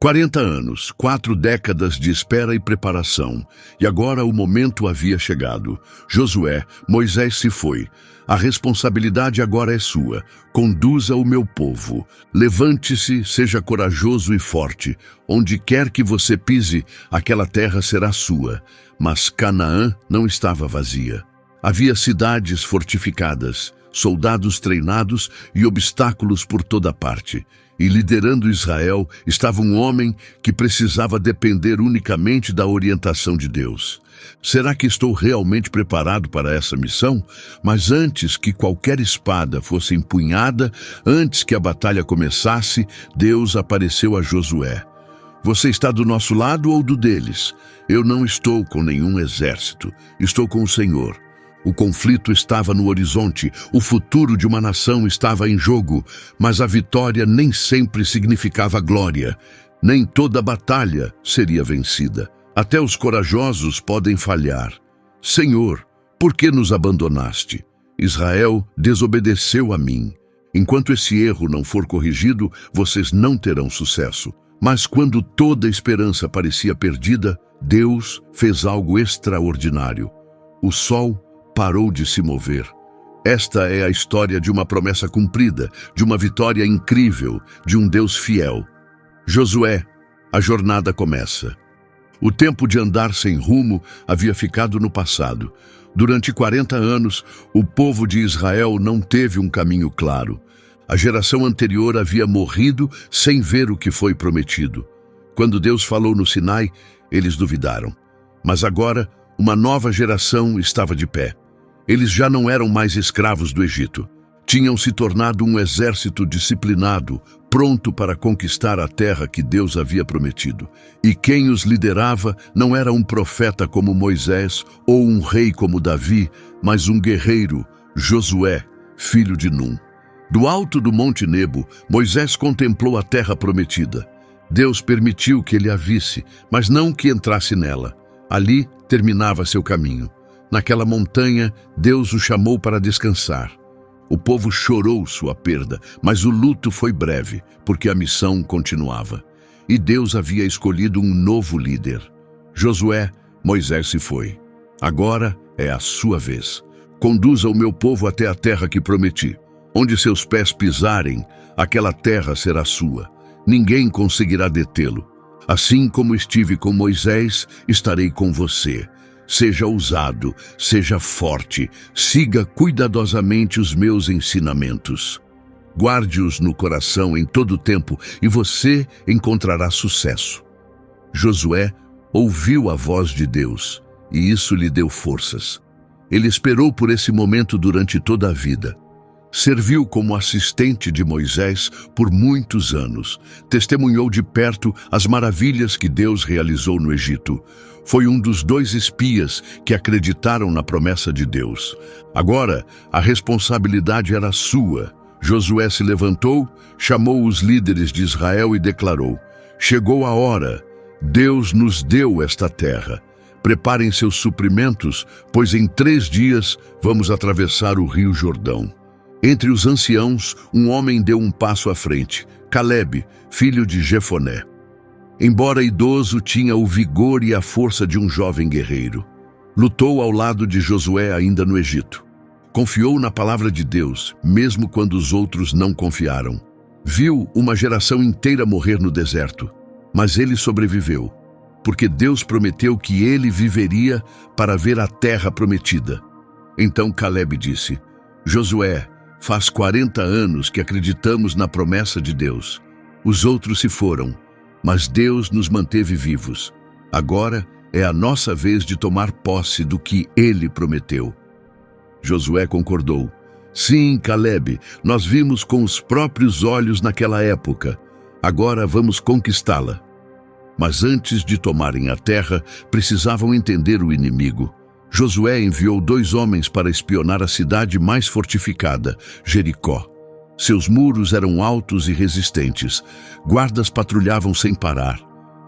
40 anos, 4 décadas de espera e preparação, e agora o momento havia chegado. Josué, Moisés se foi. A responsabilidade agora é sua. Conduza o meu povo. Levante-se, seja corajoso e forte. Onde quer que você pise, aquela terra será sua. Mas Canaã não estava vazia. Havia cidades fortificadas, soldados treinados e obstáculos por toda parte. E liderando Israel estava um homem que precisava depender unicamente da orientação de Deus. Será que estou realmente preparado para essa missão? Mas antes que qualquer espada fosse empunhada, antes que a batalha começasse, Deus apareceu a Josué. Você está do nosso lado ou do deles? Eu não estou com nenhum exército, estou com o Senhor. O conflito estava no horizonte, o futuro de uma nação estava em jogo, mas a vitória nem sempre significava glória. Nem toda batalha seria vencida. Até os corajosos podem falhar. Senhor, por que nos abandonaste? Israel desobedeceu a mim. Enquanto esse erro não for corrigido, vocês não terão sucesso. Mas quando toda a esperança parecia perdida, Deus fez algo extraordinário. O sol parou de se mover. Esta é a história de uma promessa cumprida, de uma vitória incrível, de um Deus fiel. Josué, a jornada começa. O tempo de andar sem rumo havia ficado no passado. Durante 40 anos, o povo de Israel não teve um caminho claro. A geração anterior havia morrido sem ver o que foi prometido. Quando Deus falou no Sinai, eles duvidaram. Mas agora, uma nova geração estava de pé. Eles já não eram mais escravos do Egito. Tinham se tornado um exército disciplinado, pronto para conquistar a terra que Deus havia prometido. E quem os liderava não era um profeta como Moisés ou um rei como Davi, mas um guerreiro, Josué, filho de Num. Do alto do Monte Nebo, Moisés contemplou a terra prometida. Deus permitiu que ele a visse, mas não que entrasse nela. Ali terminava seu caminho. Naquela montanha, Deus o chamou para descansar. O povo chorou sua perda, mas o luto foi breve, porque a missão continuava. E Deus havia escolhido um novo líder. Josué, Moisés se foi. Agora é a sua vez. Conduza o meu povo até a terra que prometi. Onde seus pés pisarem, aquela terra será sua. Ninguém conseguirá detê-lo. Assim como estive com Moisés, estarei com você. Seja ousado, seja forte, siga cuidadosamente os meus ensinamentos. Guarde-os no coração em todo o tempo e você encontrará sucesso. Josué ouviu a voz de Deus e isso lhe deu forças. Ele esperou por esse momento durante toda a vida. Serviu como assistente de Moisés por muitos anos. Testemunhou de perto as maravilhas que Deus realizou no Egito. Foi um dos 2 espias que acreditaram na promessa de Deus. Agora, a responsabilidade era sua. Josué se levantou, chamou os líderes de Israel e declarou: chegou a hora. Deus nos deu esta terra. Preparem seus suprimentos, pois em 3 dias vamos atravessar o rio Jordão. Entre os anciãos, um homem deu um passo à frente, Calebe, filho de Jefoné. Embora idoso, tinha o vigor e a força de um jovem guerreiro. Lutou ao lado de Josué ainda no Egito. Confiou na palavra de Deus, mesmo quando os outros não confiaram. Viu uma geração inteira morrer no deserto, mas ele sobreviveu, porque Deus prometeu que ele viveria para ver a terra prometida. Então Calebe disse: Josué, faz 40 anos que acreditamos na promessa de Deus. Os outros se foram, mas Deus nos manteve vivos. Agora é a nossa vez de tomar posse do que Ele prometeu. Josué concordou. Sim, Calebe, nós vimos com os próprios olhos naquela época. Agora vamos conquistá-la. Mas antes de tomarem a terra, precisavam entender o inimigo. Josué enviou 2 homens para espionar a cidade mais fortificada, Jericó. Seus muros eram altos e resistentes. Guardas patrulhavam sem parar.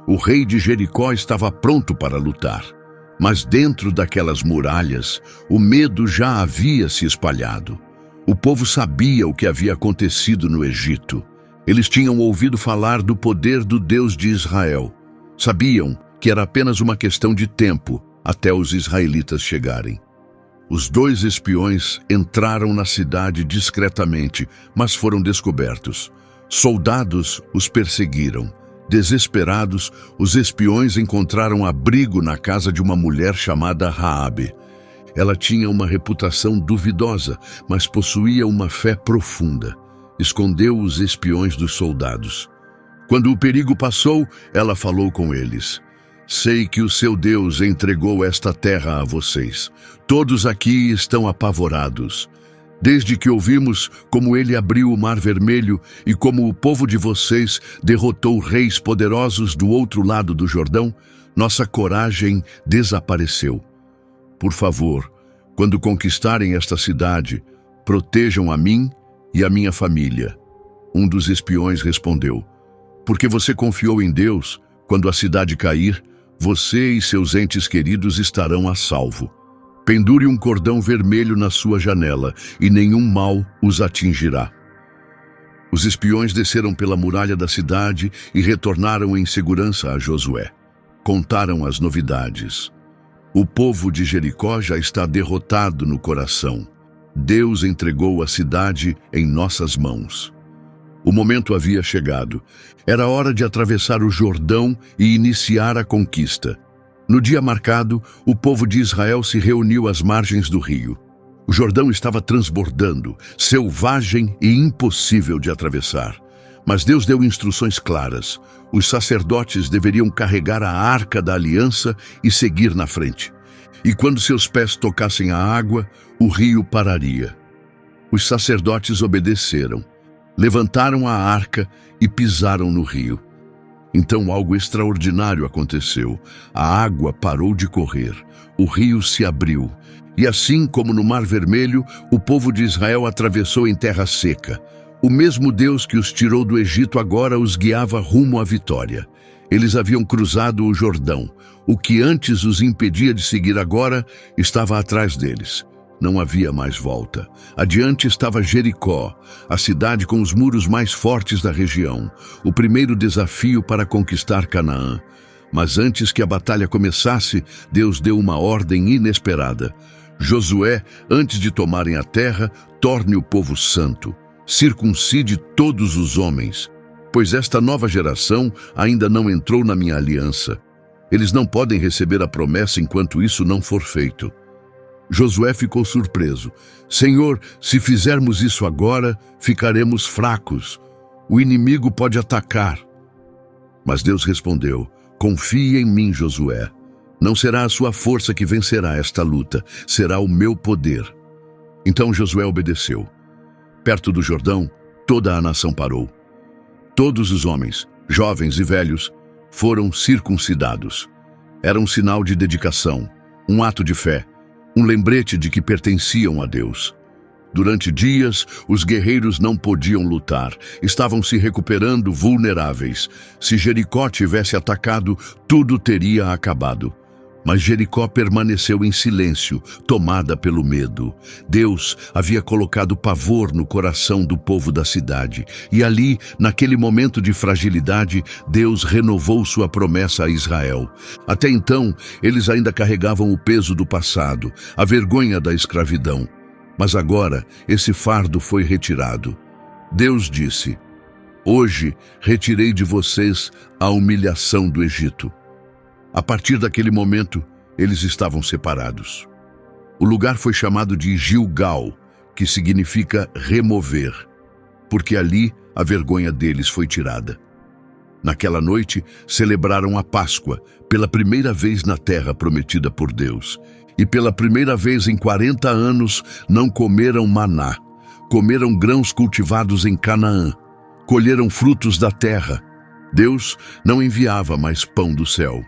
O rei de Jericó estava pronto para lutar. Mas dentro daquelas muralhas, o medo já havia se espalhado. O povo sabia o que havia acontecido no Egito. Eles tinham ouvido falar do poder do Deus de Israel. Sabiam que era apenas uma questão de tempo até os israelitas chegarem. Os 2 espiões entraram na cidade discretamente, mas foram descobertos. Soldados os perseguiram. Desesperados, os espiões encontraram abrigo na casa de uma mulher chamada Raabe. Ela tinha uma reputação duvidosa, mas possuía uma fé profunda. Escondeu os espiões dos soldados. Quando o perigo passou, ela falou com eles. Sei que o seu Deus entregou esta terra a vocês. Todos aqui estão apavorados. Desde que ouvimos como ele abriu o Mar Vermelho e como o povo de vocês derrotou reis poderosos do outro lado do Jordão, nossa coragem desapareceu. Por favor, quando conquistarem esta cidade, protejam a mim e a minha família. Um dos espiões respondeu, porque você confiou em Deus, quando a cidade cair, você e seus entes queridos estarão a salvo. Pendure um cordão vermelho na sua janela e nenhum mal os atingirá. Os espiões desceram pela muralha da cidade e retornaram em segurança a Josué. Contaram as novidades. O povo de Jericó já está derrotado no coração. Deus entregou a cidade em nossas mãos. O momento havia chegado. Era hora de atravessar o Jordão e iniciar a conquista. No dia marcado, o povo de Israel se reuniu às margens do rio. O Jordão estava transbordando, selvagem e impossível de atravessar. Mas Deus deu instruções claras. Os sacerdotes deveriam carregar a arca da aliança e seguir na frente. E quando seus pés tocassem a água, o rio pararia. Os sacerdotes obedeceram. Levantaram a arca e pisaram no rio. Então algo extraordinário aconteceu. A água parou de correr, o rio se abriu. E assim como no Mar Vermelho, o povo de Israel atravessou em terra seca. O mesmo Deus que os tirou do Egito agora os guiava rumo à vitória. Eles haviam cruzado o Jordão. O que antes os impedia de seguir agora estava atrás deles. Não havia mais volta. Adiante estava Jericó, a cidade com os muros mais fortes da região, o primeiro desafio para conquistar Canaã. Mas antes que a batalha começasse, Deus deu uma ordem inesperada. Josué, antes de tomarem a terra, torne o povo santo. Circuncide todos os homens, pois esta nova geração ainda não entrou na minha aliança. Eles não podem receber a promessa enquanto isso não for feito. Josué ficou surpreso. Senhor, se fizermos isso agora, ficaremos fracos. O inimigo pode atacar. Mas Deus respondeu, confie em mim, Josué. Não será a sua força que vencerá esta luta, será o meu poder. Então Josué obedeceu. Perto do Jordão, toda a nação parou. Todos os homens, jovens e velhos, foram circuncidados. Era um sinal de dedicação, um ato de fé, um lembrete de que pertenciam a Deus. Durante dias, os guerreiros não podiam lutar, estavam se recuperando vulneráveis. Se Jericó tivesse atacado, tudo teria acabado. Mas Jericó permaneceu em silêncio, tomada pelo medo. Deus havia colocado pavor no coração do povo da cidade. E ali, naquele momento de fragilidade, Deus renovou sua promessa a Israel. Até então, eles ainda carregavam o peso do passado, a vergonha da escravidão. Mas agora, esse fardo foi retirado. Deus disse, hoje retirei de vocês a humilhação do Egito. A partir daquele momento, eles estavam separados. O lugar foi chamado de Gilgal, que significa remover, porque ali a vergonha deles foi tirada. Naquela noite, celebraram a Páscoa, pela primeira vez na terra prometida por Deus. E pela primeira vez em 40 anos, não comeram maná. Comeram grãos cultivados em Canaã. Colheram frutos da terra. Deus não enviava mais pão do céu,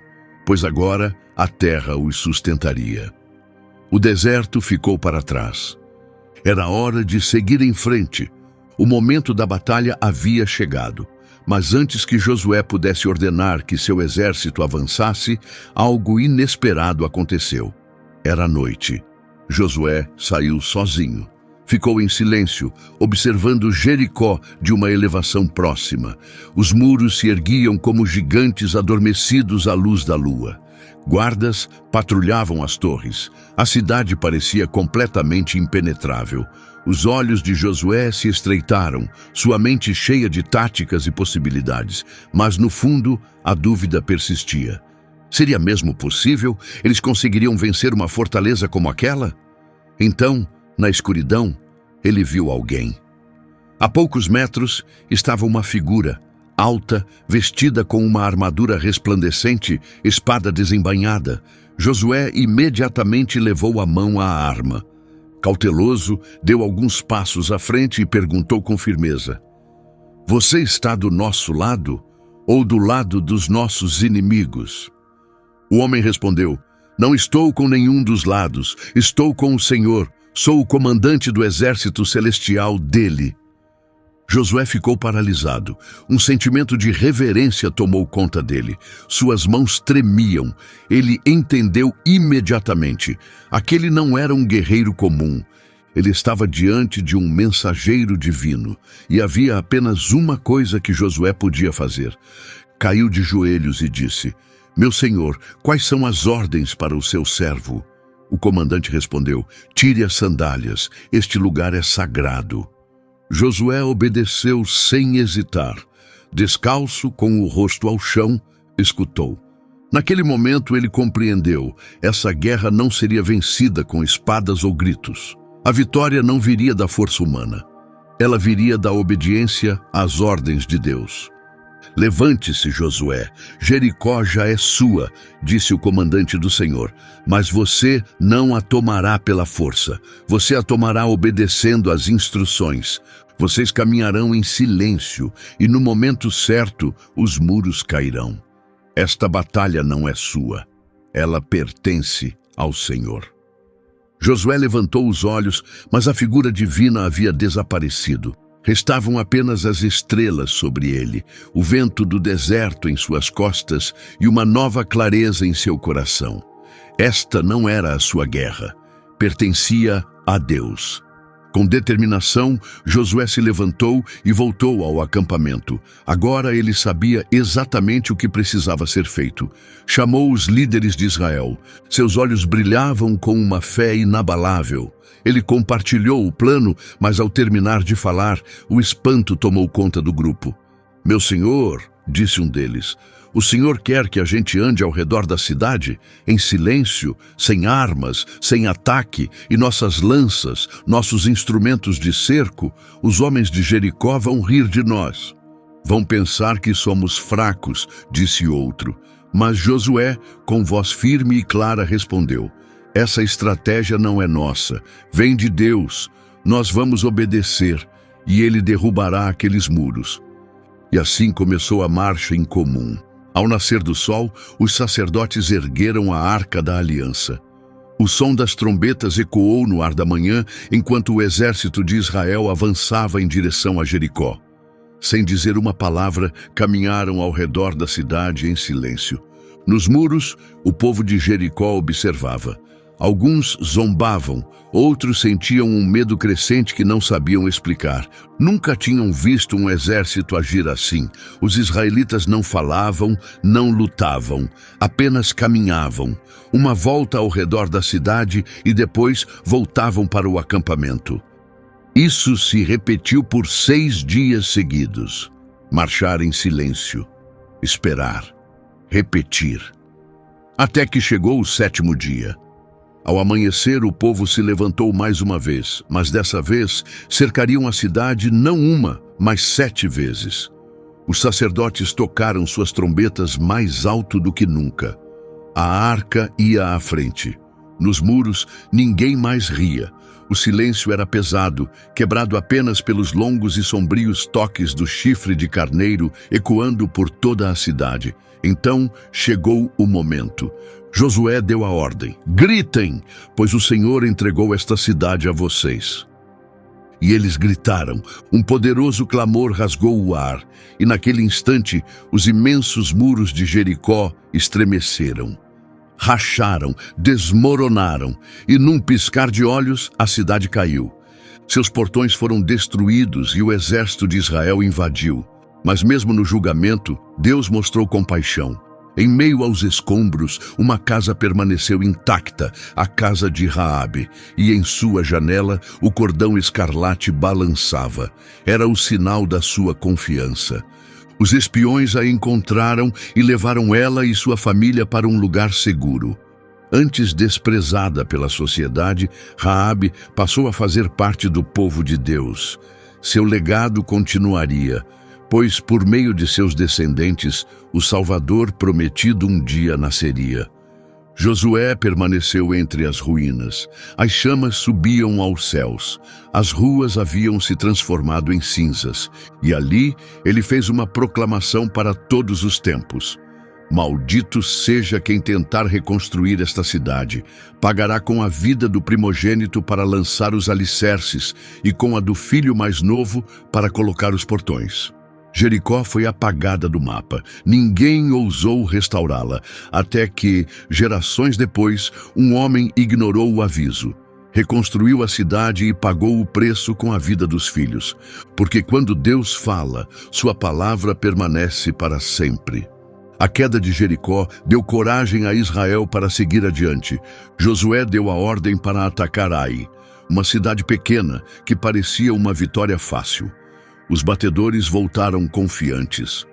pois agora a terra os sustentaria. O deserto ficou para trás. Era hora de seguir em frente. O momento da batalha havia chegado. Mas antes que Josué pudesse ordenar que seu exército avançasse, algo inesperado aconteceu. Era noite. Josué saiu sozinho. ficou em silêncio, observando Jericó de uma elevação próxima. Os muros se erguiam como gigantes adormecidos à luz da lua. Guardas patrulhavam as torres. A cidade parecia completamente impenetrável. Os olhos de Josué se estreitaram, sua mente cheia de táticas e possibilidades, mas no fundo a dúvida persistia. Seria mesmo possível? Eles conseguiriam vencer uma fortaleza como aquela? Então, na escuridão, ele viu alguém. A poucos metros estava uma figura, alta, vestida com uma armadura resplandecente, espada desembainhada. Josué imediatamente levou a mão à arma. Cauteloso, deu alguns passos à frente e perguntou com firmeza: "Você está do nosso lado ou do lado dos nossos inimigos?" O homem respondeu: "Não estou com nenhum dos lados, estou com o Senhor, sou o comandante do exército celestial dele." Josué ficou paralisado. Um sentimento de reverência tomou conta dele. Suas mãos tremiam. Ele entendeu imediatamente. Aquele não era um guerreiro comum. Ele estava diante de um mensageiro divino. E havia apenas uma coisa que Josué podia fazer. Caiu de joelhos e disse: "Meu senhor, quais são as ordens para o seu servo?" O comandante respondeu: "Tire as sandálias, este lugar é sagrado." Josué obedeceu sem hesitar. Descalço, com o rosto ao chão, escutou. Naquele momento ele compreendeu: essa guerra não seria vencida com espadas ou gritos. A vitória não viria da força humana. Ela viria da obediência às ordens de Deus. "Levante-se, Josué, Jericó já é sua", disse o comandante do Senhor, "mas você não a tomará pela força. Você a tomará obedecendo às instruções. Vocês caminharão em silêncio e no momento certo os muros cairão. Esta batalha não é sua. Ela pertence ao Senhor." Josué levantou os olhos, mas a figura divina havia desaparecido. Restavam apenas as estrelas sobre ele, o vento do deserto em suas costas e uma nova clareza em seu coração. Esta não era a sua guerra, pertencia a Deus. Com determinação, Josué se levantou e voltou ao acampamento. Agora ele sabia exatamente o que precisava ser feito. Chamou os líderes de Israel. Seus olhos brilhavam com uma fé inabalável. Ele compartilhou o plano, mas ao terminar de falar, o espanto tomou conta do grupo. "Meu senhor", disse um deles, "o senhor quer que a gente ande ao redor da cidade, em silêncio, sem armas, sem ataque, e nossas lanças, nossos instrumentos de cerco, os homens de Jericó vão rir de nós. Vão pensar que somos fracos", disse outro. Mas Josué, com voz firme e clara, respondeu: "Essa estratégia não é nossa, vem de Deus. Nós vamos obedecer, e ele derrubará aqueles muros." E assim começou a marcha em comum. Ao nascer do sol, os sacerdotes ergueram a Arca da Aliança. O som das trombetas ecoou no ar da manhã, enquanto o exército de Israel avançava em direção a Jericó. Sem dizer uma palavra, caminharam ao redor da cidade em silêncio. Nos muros, o povo de Jericó observava. Alguns zombavam, outros sentiam um medo crescente que não sabiam explicar. Nunca tinham visto um exército agir assim. Os israelitas não falavam, não lutavam, apenas caminhavam. Uma volta ao redor da cidade e depois voltavam para o acampamento. Isso se repetiu por 6 dias seguidos. Marchar em silêncio, esperar, repetir. Até que chegou o 7º dia. Ao amanhecer, o povo se levantou mais uma vez, mas dessa vez cercariam a cidade não uma, mas 7 vezes. Os sacerdotes tocaram suas trombetas mais alto do que nunca. A arca ia à frente. Nos muros, ninguém mais ria. O silêncio era pesado, quebrado apenas pelos longos e sombrios toques do chifre de carneiro ecoando por toda a cidade. Então chegou o momento. Josué deu a ordem: "Gritem, pois o Senhor entregou esta cidade a vocês." E eles gritaram. Um poderoso clamor rasgou o ar, e naquele instante os imensos muros de Jericó estremeceram. Racharam, desmoronaram, e num piscar de olhos a cidade caiu. Seus portões foram destruídos e o exército de Israel invadiu. Mas mesmo no julgamento, Deus mostrou compaixão. Em meio aos escombros, uma casa permaneceu intacta, a casa de Raabe, e em sua janela o cordão escarlate balançava. Era o sinal da sua confiança. Os espiões a encontraram e levaram ela e sua família para um lugar seguro. Antes desprezada pela sociedade, Raabe passou a fazer parte do povo de Deus. Seu legado continuaria, pois por meio de seus descendentes, o Salvador prometido um dia nasceria. Josué permaneceu entre as ruínas. As chamas subiam aos céus. As ruas haviam se transformado em cinzas. E ali ele fez uma proclamação para todos os tempos. Maldito seja quem tentar reconstruir esta cidade. Pagará com a vida do primogênito para lançar os alicerces e com a do filho mais novo para colocar os portões. Jericó foi apagada do mapa. Ninguém ousou restaurá-la, até que, gerações depois, um homem ignorou o aviso. Reconstruiu a cidade e pagou o preço com a vida dos filhos. Porque quando Deus fala, sua palavra permanece para sempre. A queda de Jericó deu coragem a Israel para seguir adiante. Josué deu a ordem para atacar Ai, uma cidade pequena que parecia uma vitória fácil. Os batedores voltaram confiantes.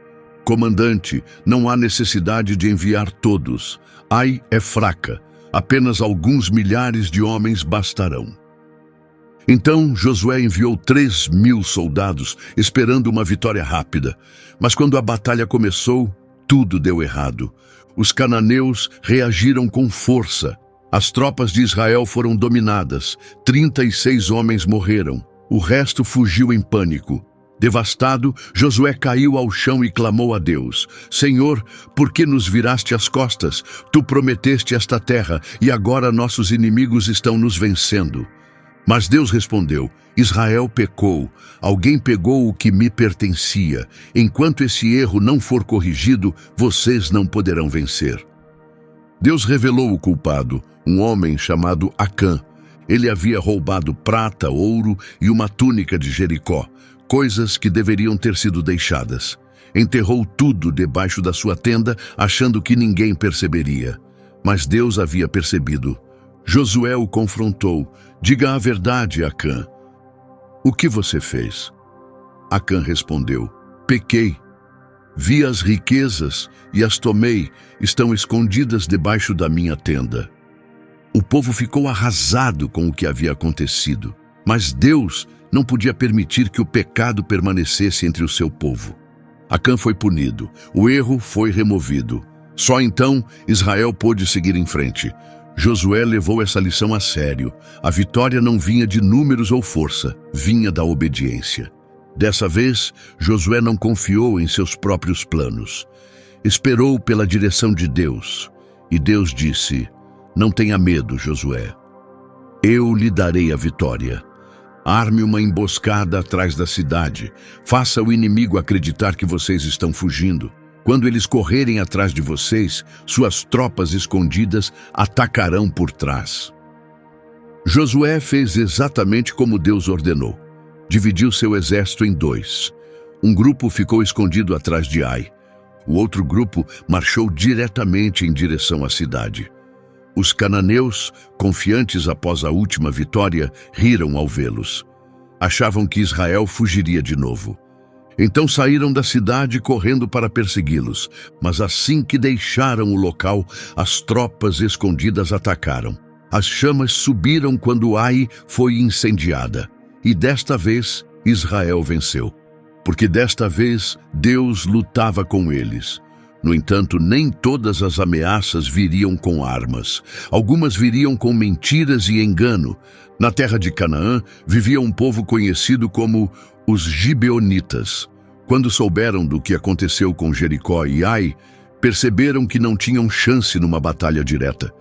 Comandante, não há necessidade de enviar todos. Ai é fraca. Apenas alguns milhares de homens bastarão. Então Josué enviou 3.000 soldados, esperando uma vitória rápida. Mas quando a batalha começou, tudo deu errado. Os cananeus reagiram com força. As tropas de Israel foram dominadas. 36 homens morreram. O resto fugiu em pânico. Devastado, Josué caiu ao chão e clamou a Deus: Senhor, por que nos viraste as costas? Tu prometeste esta terra e agora nossos inimigos estão nos vencendo. Mas Deus respondeu: Israel pecou, alguém pegou o que me pertencia. Enquanto esse erro não for corrigido, vocês não poderão vencer. Deus revelou o culpado, um homem chamado Acã. Ele havia roubado prata, ouro e uma túnica de Jericó, coisas que deveriam ter sido deixadas. Enterrou tudo debaixo da sua tenda, achando que ninguém perceberia. Mas Deus havia percebido. Josué o confrontou: Diga a verdade, Acã. O que você fez? Acã respondeu: Pequei. Vi as riquezas e as tomei, estão escondidas debaixo da minha tenda. O povo ficou arrasado com o que havia acontecido, mas Deus não podia permitir que o pecado permanecesse entre o seu povo. Acã foi punido, o erro foi removido. Só então Israel pôde seguir em frente. Josué levou essa lição a sério. A vitória não vinha de números ou força, vinha da obediência. Dessa vez, Josué não confiou em seus próprios planos. Esperou pela direção de Deus. E Deus disse: Não tenha medo, Josué. Eu lhe darei a vitória. Arme uma emboscada atrás da cidade. Faça o inimigo acreditar que vocês estão fugindo. Quando eles correrem atrás de vocês, suas tropas escondidas atacarão por trás. Josué fez exatamente como Deus ordenou. Dividiu seu exército em dois. Um grupo ficou escondido atrás de Ai. O outro grupo marchou diretamente em direção à cidade. Os cananeus, confiantes após a última vitória, riram ao vê-los. Achavam que Israel fugiria de novo. Então saíram da cidade correndo para persegui-los, mas assim que deixaram o local, as tropas escondidas atacaram. As chamas subiram quando Ai foi incendiada. E desta vez, Israel venceu. Porque desta vez, Deus lutava com eles. No entanto, nem todas as ameaças viriam com armas. Algumas viriam com mentiras e engano. Na terra de Canaã, vivia um povo conhecido como os Gibeonitas. Quando souberam do que aconteceu com Jericó e Ai, perceberam que não tinham chance numa batalha direta.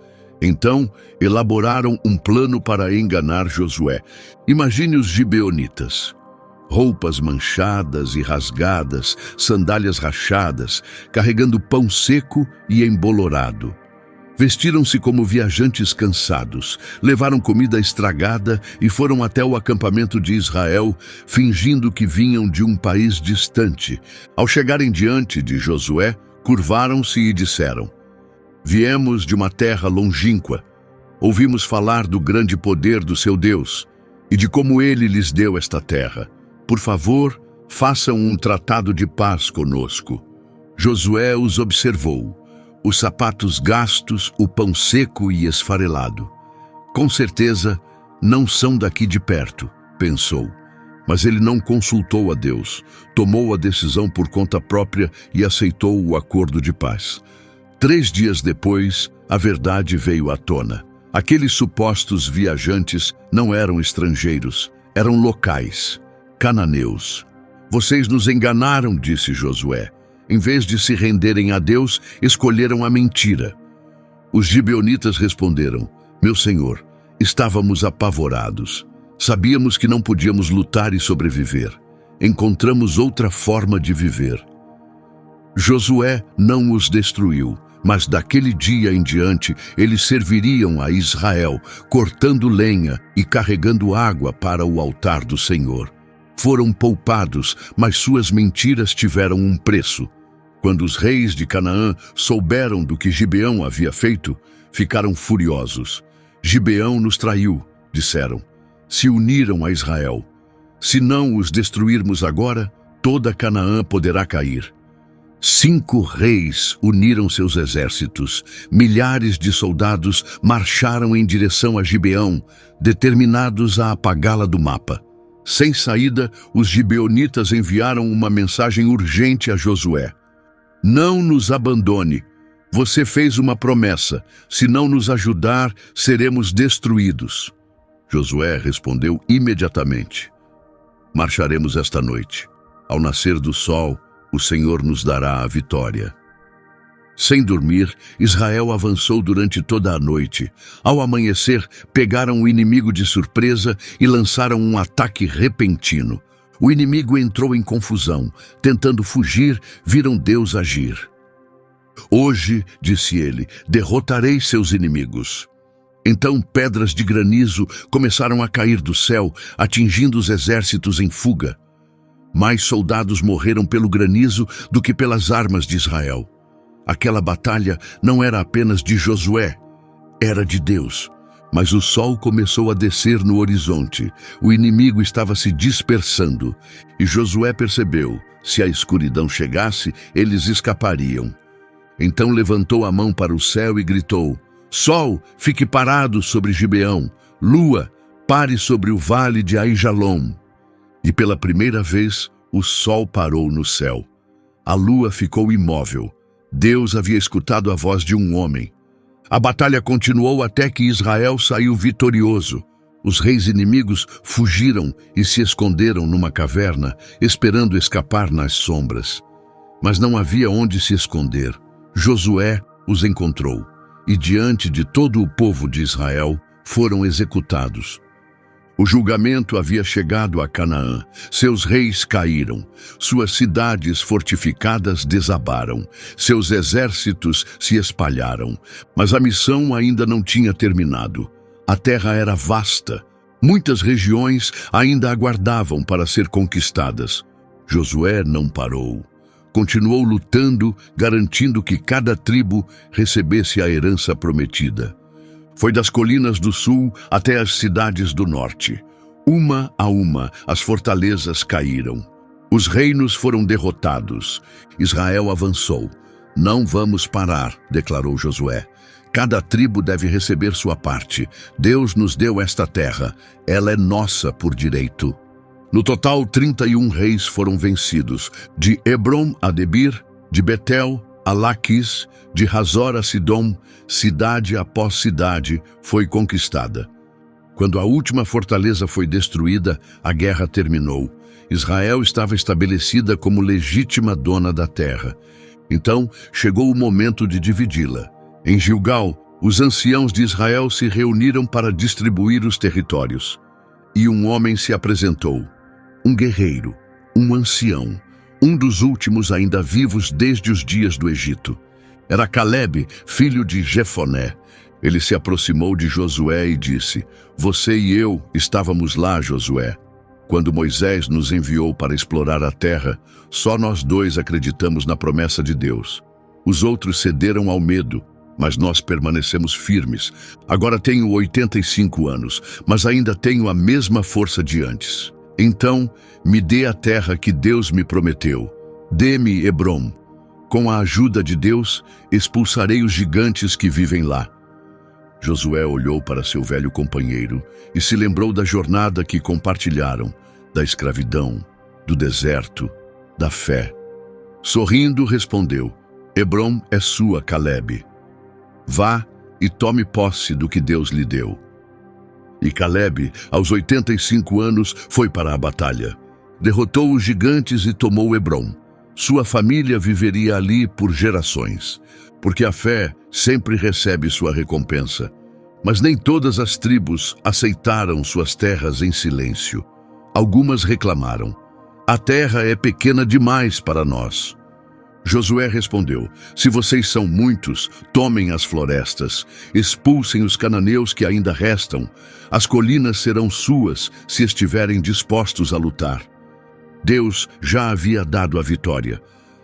Então, elaboraram um plano para enganar Josué. Imagine os Gibeonitas. Roupas manchadas e rasgadas, sandálias rachadas, carregando pão seco e embolorado. Vestiram-se como viajantes cansados, levaram comida estragada e foram até o acampamento de Israel, fingindo que vinham de um país distante. Ao chegarem diante de Josué, curvaram-se e disseram: Viemos de uma terra longínqua. Ouvimos falar do grande poder do seu Deus e de como ele lhes deu esta terra. Por favor, façam um tratado de paz conosco. Josué os observou. Os sapatos gastos, o pão seco e esfarelado. Com certeza, não são daqui de perto, pensou. Mas ele não consultou a Deus, tomou a decisão por conta própria e aceitou o acordo de paz. 3 dias depois, a verdade veio à tona. Aqueles supostos viajantes não eram estrangeiros, eram locais, cananeus. Vocês nos enganaram, disse Josué. Em vez de se renderem a Deus, escolheram a mentira. Os gibeonitas responderam: Meu senhor, estávamos apavorados. Sabíamos que não podíamos lutar e sobreviver. Encontramos outra forma de viver. Josué não os destruiu, mas daquele dia em diante eles serviriam a Israel, cortando lenha e carregando água para o altar do Senhor. Foram poupados, mas suas mentiras tiveram um preço. Quando os reis de Canaã souberam do que Gibeão havia feito, ficaram furiosos. Gibeão nos traiu, disseram. Se uniram a Israel. Se não os destruirmos agora, toda Canaã poderá cair. 5 reis uniram seus exércitos. Milhares de soldados marcharam em direção a Gibeão, determinados a apagá-la do mapa. Sem saída, os gibeonitas enviaram uma mensagem urgente a Josué. Não nos abandone. Você fez uma promessa. Se não nos ajudar, seremos destruídos. Josué respondeu imediatamente: Marcharemos esta noite. Ao nascer do sol, o Senhor nos dará a vitória. Sem dormir, Israel avançou durante toda a noite. Ao amanhecer, pegaram o inimigo de surpresa e lançaram um ataque repentino. O inimigo entrou em confusão. Tentando fugir, viram Deus agir. Hoje, disse ele, derrotarei seus inimigos. Então pedras de granizo começaram a cair do céu, atingindo os exércitos em fuga. Mais soldados morreram pelo granizo do que pelas armas de Israel. Aquela batalha não era apenas de Josué, era de Deus. Mas o sol começou a descer no horizonte. O inimigo estava se dispersando. E Josué percebeu, se a escuridão chegasse, eles escapariam. Então levantou a mão para o céu e gritou: Sol, fique parado sobre Gibeão. Lua, pare sobre o vale de Aijalon. E pela primeira vez, o sol parou no céu. A lua ficou imóvel. Deus havia escutado a voz de um homem. A batalha continuou até que Israel saiu vitorioso. Os reis inimigos fugiram e se esconderam numa caverna, esperando escapar nas sombras. Mas não havia onde se esconder. Josué os encontrou, e diante de todo o povo de Israel foram executados. O julgamento havia chegado a Canaã. Seus reis caíram. Suas cidades fortificadas desabaram. Seus exércitos se espalharam. Mas a missão ainda não tinha terminado. A terra era vasta. Muitas regiões ainda aguardavam para ser conquistadas. Josué não parou. Continuou lutando, garantindo que cada tribo recebesse a herança prometida. Foi das colinas do sul até as cidades do norte. Uma a uma, as fortalezas caíram. Os reinos foram derrotados. Israel avançou. Não vamos parar, declarou Josué. Cada tribo deve receber sua parte. Deus nos deu esta terra. Ela é nossa por direito. No total, 31 reis foram vencidos. De Hebron a Debir, de Betel a Laquis, de Hazor a Sidom, cidade após cidade foi conquistada. Quando a última fortaleza foi destruída, a guerra terminou. Israel estava estabelecida como legítima dona da terra. Então, chegou o momento de dividi-la. Em Gilgal, os anciãos de Israel se reuniram para distribuir os territórios. E um homem se apresentou, um guerreiro, um ancião, um dos últimos ainda vivos desde os dias do Egito. Era Calebe, filho de Jefoné. Ele se aproximou de Josué e disse: Você e eu estávamos lá, Josué. Quando Moisés nos enviou para explorar a terra, só nós dois acreditamos na promessa de Deus. Os outros cederam ao medo, mas nós permanecemos firmes. Agora tenho 85 anos, mas ainda tenho a mesma força de antes. Então, me dê a terra que Deus me prometeu. Dê-me Hebrom. Com a ajuda de Deus, expulsarei os gigantes que vivem lá. Josué olhou para seu velho companheiro e se lembrou da jornada que compartilharam, da escravidão, do deserto, da fé. Sorrindo, respondeu: Hebrom é sua, Calebe. Vá e tome posse do que Deus lhe deu. E Calebe, aos 85 anos, foi para a batalha. Derrotou os gigantes e tomou Hebrom. Sua família viveria ali por gerações, porque a fé sempre recebe sua recompensa. Mas nem todas as tribos aceitaram suas terras em silêncio. Algumas reclamaram: a terra é pequena demais para nós. Josué respondeu: Se vocês são muitos, tomem as florestas, expulsem os cananeus que ainda restam. As colinas serão suas se estiverem dispostos a lutar. Deus já havia dado a vitória.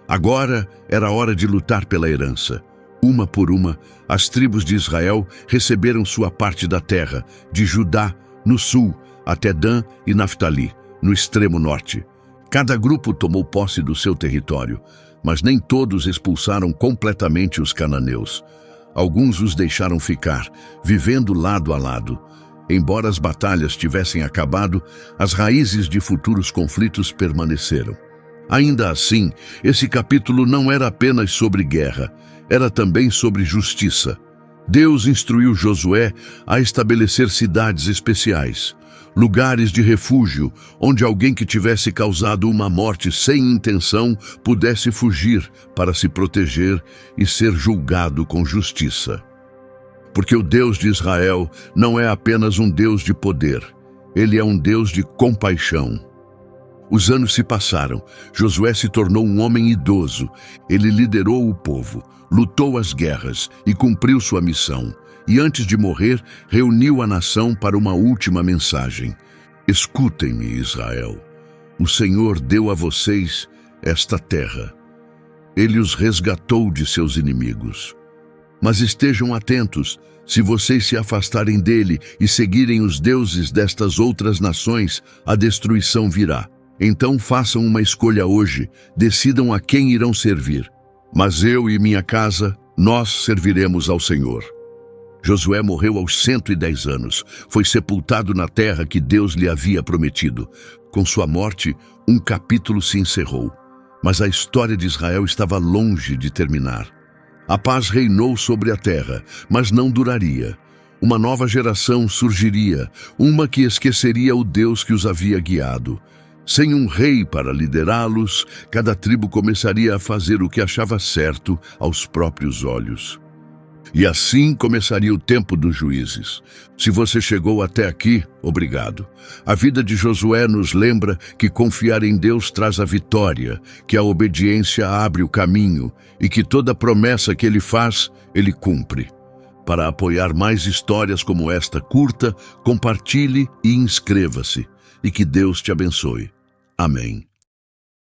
Agora era hora de lutar pela herança. Uma por uma, as tribos de Israel receberam sua parte da terra, de Judá, no sul, até Dan e Naftali, no extremo norte. Cada grupo tomou posse do seu território, mas nem todos expulsaram completamente os cananeus. Alguns os deixaram ficar, vivendo lado a lado. Embora as batalhas tivessem acabado, as raízes de futuros conflitos permaneceram. Ainda assim, esse capítulo não era apenas sobre guerra, era também sobre justiça. Deus instruiu Josué a estabelecer cidades especiais, lugares de refúgio, onde alguém que tivesse causado uma morte sem intenção pudesse fugir para se proteger e ser julgado com justiça. Porque o Deus de Israel não é apenas um Deus de poder, ele é um Deus de compaixão. Os anos se passaram, Josué se tornou um homem idoso. Ele liderou o povo, lutou as guerras e cumpriu sua missão. E antes de morrer, reuniu a nação para uma última mensagem: Escutem-me, Israel. O Senhor deu a vocês esta terra. Ele os resgatou de seus inimigos. Mas estejam atentos, se vocês se afastarem dele e seguirem os deuses destas outras nações, a destruição virá. Então façam uma escolha hoje, decidam a quem irão servir. Mas eu e minha casa, nós serviremos ao Senhor. Josué morreu aos 110 anos, foi sepultado na terra que Deus lhe havia prometido. Com sua morte, um capítulo se encerrou. Mas a história de Israel estava longe de terminar. A paz reinou sobre a terra, mas não duraria. Uma nova geração surgiria, uma que esqueceria o Deus que os havia guiado. Sem um rei para liderá-los, cada tribo começaria a fazer o que achava certo aos próprios olhos. E assim começaria o tempo dos juízes. Se você chegou até aqui, obrigado. A vida de Josué nos lembra que confiar em Deus traz a vitória, que a obediência abre o caminho e que toda promessa que Ele faz, Ele cumpre. Para apoiar mais histórias como esta, curta, compartilhe e inscreva-se. E que Deus te abençoe. Amém.